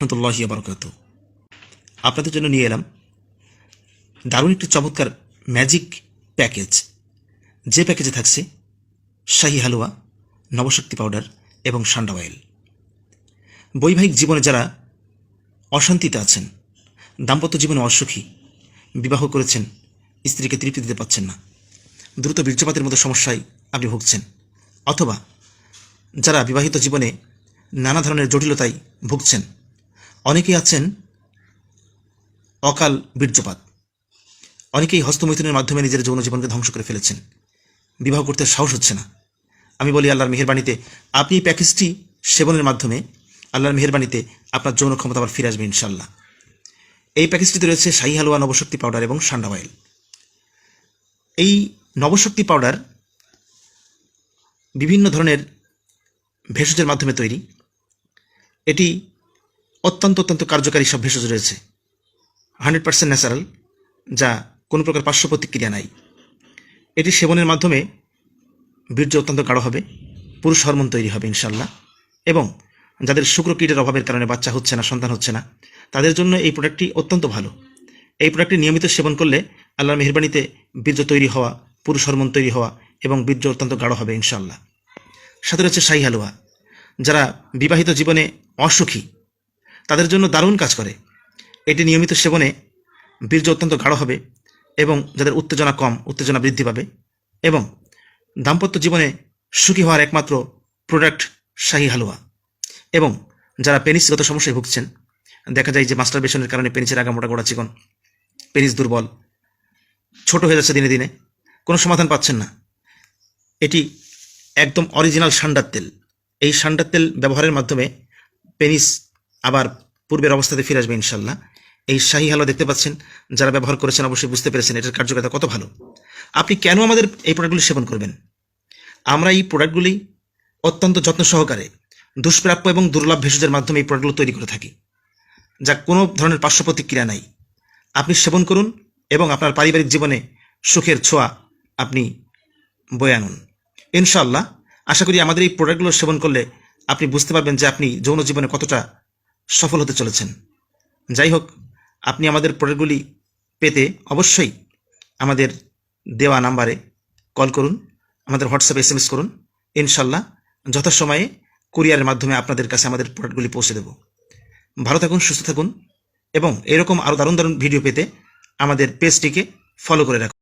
রহমতুল্লাহি ওয়া বারাকাতুহু। আপনাদের জন্য নিয়ে এলাম দারুণ একটি চমৎকার ম্যাজিক প্যাকেজ, যে প্যাকেজে থাকছে শাহী হালুয়া, নবশক্তি পাউডার এবং সান্ডা অয়েল। বৈবাহিক জীবনে যারা অশান্তিতে আছেন, দাম্পত্য জীবনে অসুখী, বিবাহ করেছেন, স্ত্রীকে তৃপ্তি দিতে পারছেন না, দ্রুত বীর্যপাতের মতো সমস্যায় আপনি ভুগছেন, অথবা যারা বিবাহিত জীবনে নানা ধরনের জটিলতায় ভুগছেন, অনেকেই আছেন অকাল বীর্যপাত, অনেকেই হস্তমৈথুনের মাধ্যমে নিজের যৌন জীবনকে ধ্বংস করে ফেলেছেন, বিবাহ করতে সাহস হচ্ছে না। আমি বলি আল্লাহর মেহেরবানিতে আপনি এই প্যাকেজটি সেবনের মাধ্যমে আল্লাহর মেহেরবানিতে আপনার যৌন ক্ষমতা আবার ফিরে আসবে ইনশাল্লাহ। এই প্যাকেজটিতে রয়েছে শাহী হালুয়া, নবশক্তি পাউডার এবং সান্ডা অয়েল। এই নবশক্তি পাউডার বিভিন্ন ধরনের ভেষজের মাধ্যমে তৈরি। এটি অত্যন্ত কার্যকারী সব ভেষজ রয়েছে, 100% ন্যাচারাল, যা কোনো প্রকার পার্শ্ব প্রতিক্রিয়া নাই। এটি সেবনের মাধ্যমে বীর্য অত্যন্ত গাঢ় হবে, পুরুষ হরমোন তৈরি হবে ইনশাল্লাহ। এবং যাদের শুক্রকীটের অভাবের কারণে বাচ্চা হচ্ছে না, সন্তান হচ্ছে না, তাদের জন্য এই প্রোডাক্টটি অত্যন্ত ভালো। এই প্রোডাক্টটি নিয়মিত সেবন করলে আল্লাহর মেহেরবানিতে বীর্য তৈরি হওয়া, পুরুষ হরমোন তৈরি হওয়া এবং বীর্য অত্যন্ত গাঢ় হবে ইনশাল্লাহ। সাথে রয়েছে শাহী হালুয়া। যারা বিবাহিত জীবনে অসুখী, তাদের জন্য দারুণ কাজ করে। এটি নিয়মিত সেবনে বীর্য অত্যন্ত গাঢ় হবে এবং যাদের উত্তেজনা কম, উত্তেজনা বৃদ্ধি পাবে। এবং দাম্পত্য জীবনে সুখী হওয়ার একমাত্র প্রোডাক্ট শাহী হালুয়া। এবং যারা পেনিসগত সমস্যায় ভুগছেন, দেখা যায় যে মাস্টারবেশনের কারণে পেনিসের আগামোটা গোড়া চিকন, পেনিস দুর্বল, ছোট হয়ে যাচ্ছে দিনে দিনে, কোনো সমাধান পাচ্ছেন না, এটি একদম অরিজিনাল সান্ডার তেল। এই সান্ডার তেল ব্যবহারের মাধ্যমে পেনিস আবার পূর্বের অবস্থাতে ফিরে আসবে ইনশাল্লাহ। এই শাহী হালুয়া দেখতে পাচ্ছেন, যারা ব্যবহার করেছেন অবশ্যই বুঝতে পেরেছেন এটার কার্যকারিতা কত ভালো। আপনি কেন আমাদের এই প্রোডাক্টগুলি সেবন করবেন? আমরা এই প্রোডাক্টগুলি অত্যন্ত যত্ন সহকারে দুষ্প্রাপ্য এবং দুর্লভ ভেষজের মাধ্যমে এই প্রোডাক্টগুলো তৈরি করে থাকি, যা কোনো ধরনের পার্শ্ব প্রতিক্রিয়া নাই। আপনি সেবন করুন এবং আপনার পারিবারিক জীবনে সুখের ছোঁয়া আপনি বয়ে আনুন ইনশাআল্লাহ। আশা করি আমাদের এই প্রোডাক্টগুলো সেবন করলে আপনি বুঝতে পারবেন যে আপনি যৌন জীবনে কতটা সফল হতে চলেছেন। যাই হোক, আপনি আমাদের প্রোডাক্টগুলি পেতে অবশ্যই আমাদের দেওয়া নাম্বারে কল করুন, আমাদের হোয়াটসঅ্যাপে SMS করুন। ইনশাল্লাহ যথাসময়ে কুরিয়ারের মাধ্যমে আপনাদের কাছে আমাদের প্রোডাক্টগুলি পৌঁছে দেব। ভালো থাকুন, সুস্থ থাকুন এবং এরকম আরও দারুণ ভিডিও পেতে আমাদের পেজটিকে ফলো করে রাখুন।